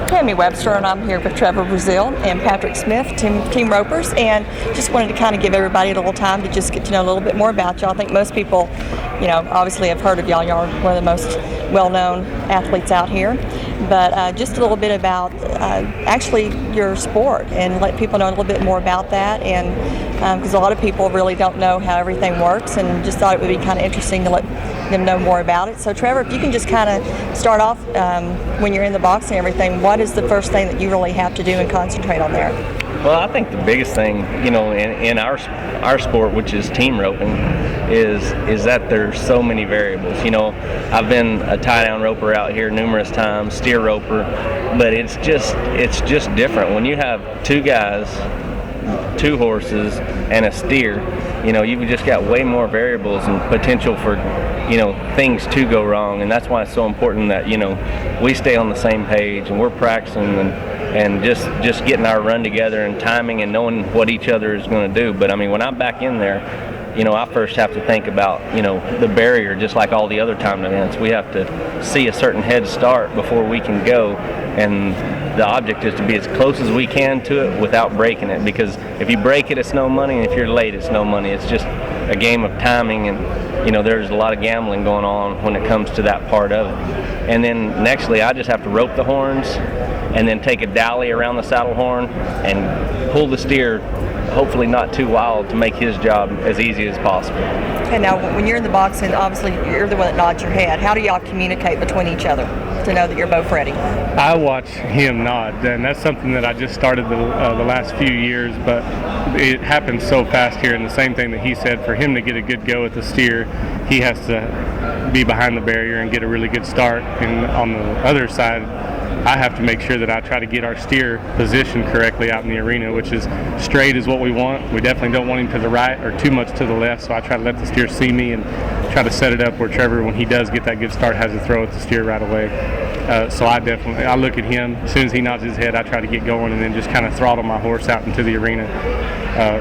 Tammy Webster, and I'm here with Trevor Brazile and Patrick Smith, team ropers, and just wanted to kind of give everybody a little time to just get to know a little bit more about y'all. I think most people, obviously have heard of y'all. Y'all are one of the most well-known athletes out here, but just a little bit about actually your sport and let people know a little bit more about that, and because a lot of people really don't know how everything works, and just thought it would be kind of interesting to let them know more about it. So Trevor, if you can just kind of start off when you're in the box and everything, what is the first thing that you really have to do and concentrate on there? Well, I think the biggest thing, in our sport, which is team roping, is that there's so many variables. I've been a tie-down roper out here numerous times, steer roper, but it's just different when you have two guys, two horses, and a steer. You've just got way more variables and potential for things to go wrong, and that's why it's so important that we stay on the same page and we're practicing and just getting our run together and timing and knowing what each other is going to do. But when I'm back in there, I first have to think about the barrier, just like all the other time events. We have to see a certain head start before we can go, and the object is to be as close as we can to it without breaking it, because if you break it, it's no money, and if you're late, it's no money. It's just a game of timing, and there's a lot of gambling going on when it comes to that part of it. And then nextly, I just have to rope the horns and then take a dolly around the saddle horn and pull the steer, hopefully not too wild, to make his job as easy as possible. Okay, now when you're in the box, and obviously you're the one that nods your head, how do y'all communicate between each other to know that you're both ready? I watch him nod, and that's something that I just started the last few years, but it happens so fast here. And the same thing that he said, for him to get a good go at the steer, he has to be behind the barrier and get a really good start. And on the other side, I have to make sure that I try to get our steer positioned correctly out in the arena, which is straight is what we want. We definitely don't want him to the right or too much to the left, so I try to let the steer see me and try to set it up where Trevor, when he does get that good start, has to throw at the steer right away. So I look at him. As soon as he nods his head, I try to get going and then just kind of throttle my horse out into the arena.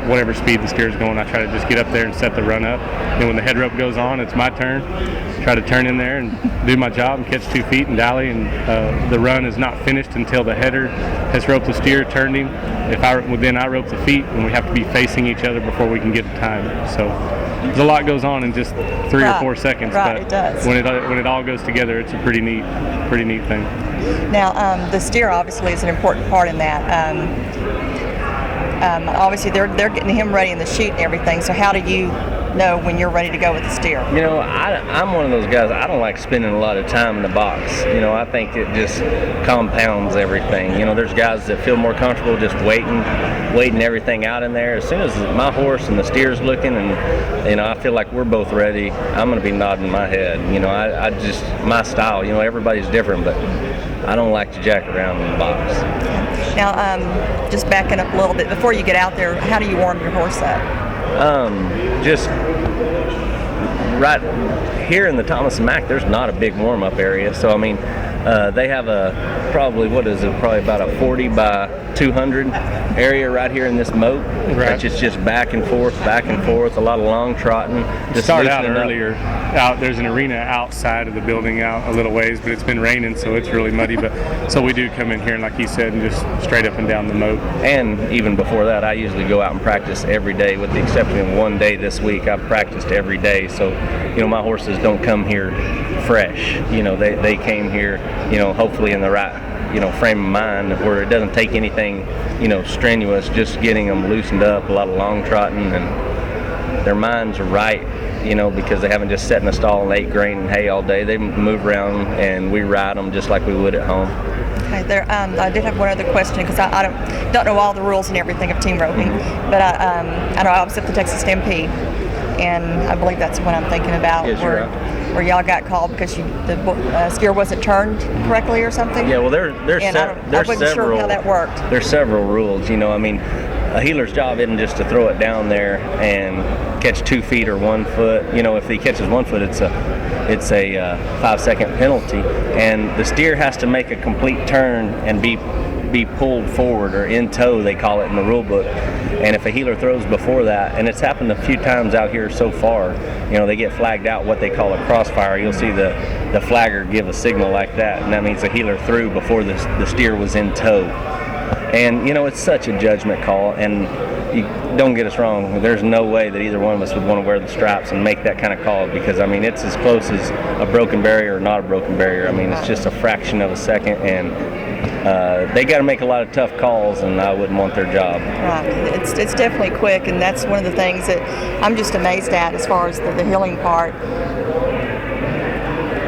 Whatever speed the steer's going, I try to just get up there and set the run up. And when the head rope goes on, it's my turn. Try to turn in there and do my job and catch 2 feet and dolly. And the run is not finished until the header has roped the steer, turned him. Then I rope the feet, and we have to be facing each other before we can get the time. So there's a lot goes on in just 3 or 4 seconds. Right, but it does. When it all goes together, it's a pretty neat thing. Now, the steer obviously is an important part in that. Obviously, they're getting him ready in the chute and everything. So how do you know when you're ready to go with the steer? I'm one of those guys. I don't like spending a lot of time in the box. I think it just compounds everything. There's guys that feel more comfortable just waiting everything out in there. As soon as my horse and the steer's looking, and I feel like we're both ready, I'm going to be nodding my head. I just, my style. Everybody's different, but I don't like to jack around in the box. Now, just backing up a little bit, before you get out there, how do you warm your horse up? Just right here in the Thomas and Mack, there's not a big warm-up area. So they have probably about a 40 by 200 area right here in this moat. Right. Which is just back and forth, a lot of long trotting. Just start out loosening up. earlier. There's an arena outside of the building out a little ways, but it's been raining, so it's really muddy. But so we do come in here, and like he said, and just straight up and down the moat. And even before that, I usually go out and practice every day, with the exception of one day this week. I've practiced every day, so my horses don't come here fresh. They came here, hopefully in the right frame of mind, where it doesn't take anything strenuous, just getting them loosened up, a lot of long trotting, and their minds are right, because they haven't just sat in a stall and ate grain and hay all day. They move around, and we ride them just like we would at home. Okay, I did have one other question, because I don't know all the rules and everything of team roping, but I know I was at the Texas Stampede, and I believe that's what I'm thinking about. Yes, you're right. Where y'all got called because the steer wasn't turned correctly or something? Yeah, well, there's I wasn't sure how that worked. There's several rules. A heeler's job isn't just to throw it down there and catch 2 feet or 1 foot. If he catches 1 foot, it's a 5-second penalty, and the steer has to make a complete turn and be pulled forward, or in tow they call it in the rule book. And if a heeler throws before that, and it's happened a few times out here so far, they get flagged out, what they call a crossfire. You'll see the flagger give a signal like that, and that means the heeler threw before the steer was in tow. And it's such a judgment call, and you don't get us wrong, there's no way that either one of us would want to wear the stripes and make that kind of call, because it's as close as a broken barrier or not a broken barrier. It's just a fraction of a second, and they got to make a lot of tough calls, and I wouldn't want their job. Right. It's definitely quick, and that's one of the things that I'm just amazed at as far as the heeling part.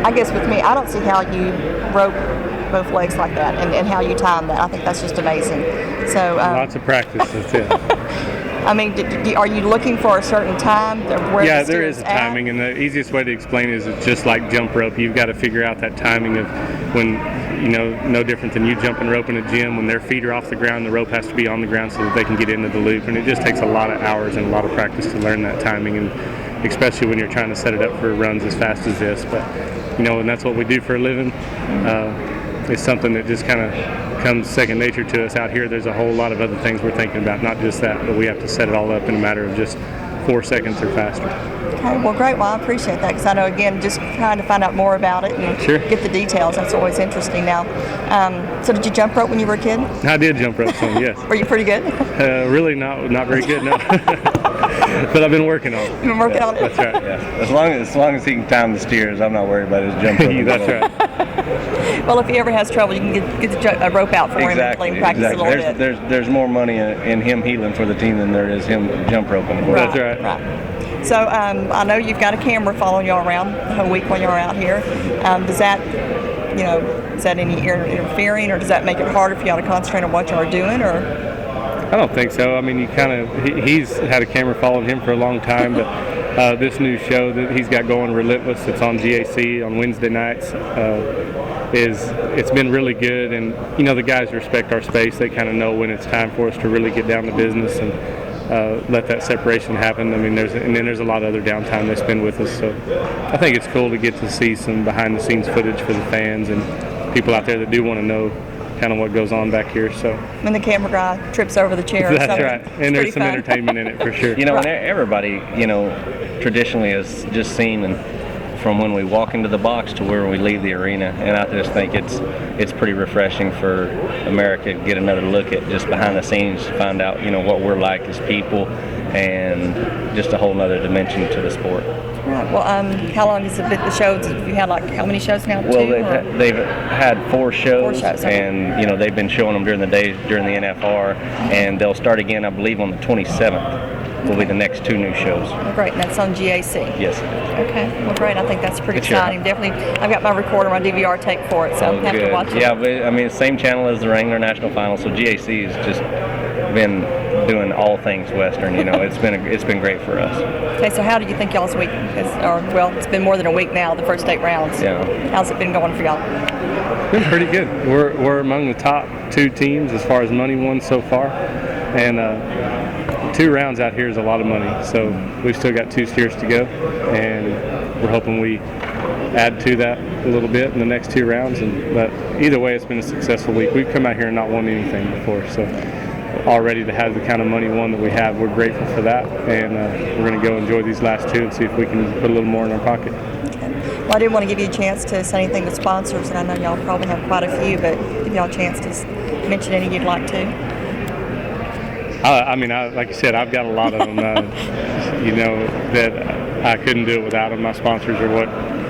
I guess with me, I don't see how you rope both legs like that, and how you time that. I think that's just amazing. So lots of practice. That's it. Are you looking for a certain time? Yeah, there is a timing, and the easiest way to explain it is it's just like jump rope. You've got to figure out that timing of when, no different than you jumping rope in a gym. When their feet are off the ground, the rope has to be on the ground so that they can get into the loop, and it just takes a lot of hours and a lot of practice to learn that timing, and especially when you're trying to set it up for runs as fast as this. But, and that's what we do for a living. It's something that just kind of comes second nature to us out here. There's a whole lot of other things we're thinking about, not just that, but we have to set it all up in a matter of just 4 seconds or faster. Okay, well, great. Well, I appreciate that, because I know, again, just trying to find out more about it and get the details. That's always interesting now. So did you jump rope when you were a kid? I did jump rope some, yes. Were you pretty good? Really not very good, no. But I've been working on it. You've been working on it? That's right. Yeah. As long as he can time the steers, I'm not worried about his jump rope. That's right. Well, if he ever has trouble, you can get the rope out for him and let him practice a little bit. There's more money in him heeling for the team than there is him jump roping. That's right. Right. So I know you've got a camera following you all around the whole week when you're out here. Does that, is that any interfering, or does that make it harder for y'all to concentrate on what y'all are doing, or? I don't think so. He's had a camera following him for a long time, but this new show that he's got going, Relentless, it's on GAC on Wednesday nights, it's been really good, and the guys respect our space. They kind of know when it's time for us to really get down to business and let that separation happen. There's a lot of other downtime they spend with us, so I think it's cool to get to see some behind the scenes footage for the fans and people out there that do want to know kind of what goes on back here. So when the camera guy trips over the chair or that's something, right, and there's some fun. entertainment in it for sure. And everybody traditionally has just seen, and from when we walk into the box to where we leave the arena, and I just think it's pretty refreshing for America to get another look at just behind the scenes, to find out what we're like as people, and just a whole nother dimension to the sport. Right. Well, how long has it been, the shows? Have you had how many shows now? Well, they've had 4 shows. 4 shows, okay. And they've been showing them during the day during the NFR, and they'll start again, I believe, on the 27th. Will be the next 2 new shows. Oh, great, and that's on GAC. Yes. Okay, well, great. I think that's pretty Good job. exciting. Definitely, I've got my recorder, my DVR tape for it, so I'll have to watch it. Yeah, but same channel as the Wrangler National Final, so GAC has just been doing all things Western. It's been great for us. Okay, so how do you think y'all's week is? It's been more than a week now, the first 8 rounds. Yeah. How's it been going for y'all? It's been pretty good. We're among the top 2 teams as far as money won so far, and 2 rounds out here is a lot of money. So we've still got 2 steers to go, and we're hoping we add to that a little bit in the next 2 rounds. But either way, it's been a successful week. We've come out here and not won anything before, so already to have the kind of money won that we have, we're grateful for that, and we're going to go enjoy these last 2 and see if we can put a little more in our pocket. Well, I did want to give you a chance to say anything to sponsors, and I know y'all probably have quite a few, but give y'all a chance to mention any you'd like to. Like you said, I've got a lot of them, that I couldn't do it without them. My sponsors are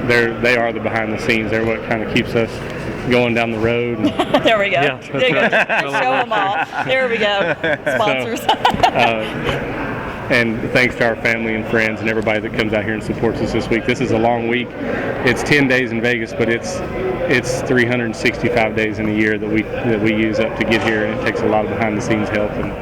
they are the behind the scenes. They're what kind of keeps us going down the road. There we go. Yeah, There you go. Show them all. There we go. Sponsors. And thanks to our family and friends and everybody that comes out here and supports us this week. This is a long week. It's 10 days in Vegas, but it's 365 days in a year that we use up to get here, and it takes a lot of behind the scenes help and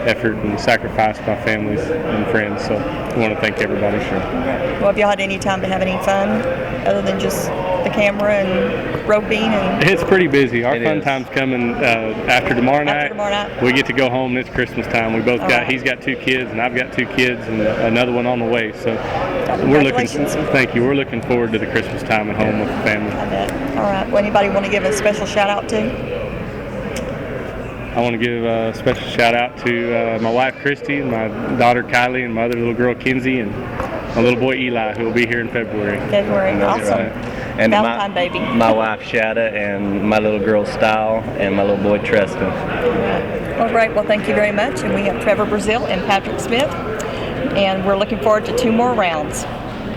effort and sacrifice by families and friends. So I want to thank everybody. Sure. Well, have y'all had any time to have any fun other than just the camera and roping? And it's pretty busy. Our fun time's coming after tomorrow night. After tomorrow night. We get to go home. It's Christmas time. We both He's got 2 kids, and I've got 2 kids, and another one on the way. So thank you. We're looking forward to the Christmas time at home with the family. I bet. All right. Well, anybody want to give a special shout out to? I want to give a special shout out to my wife Christy, my daughter Kylie, and my other little girl Kinsey, and my little boy Eli, who will be here in February. February, awesome. And Valentine baby. my wife Shada, and my little girl Style, and my little boy Treston. Well, great. Well, thank you very much. And we have Trevor Brazile and Patrick Smith, and we're looking forward to 2 more rounds.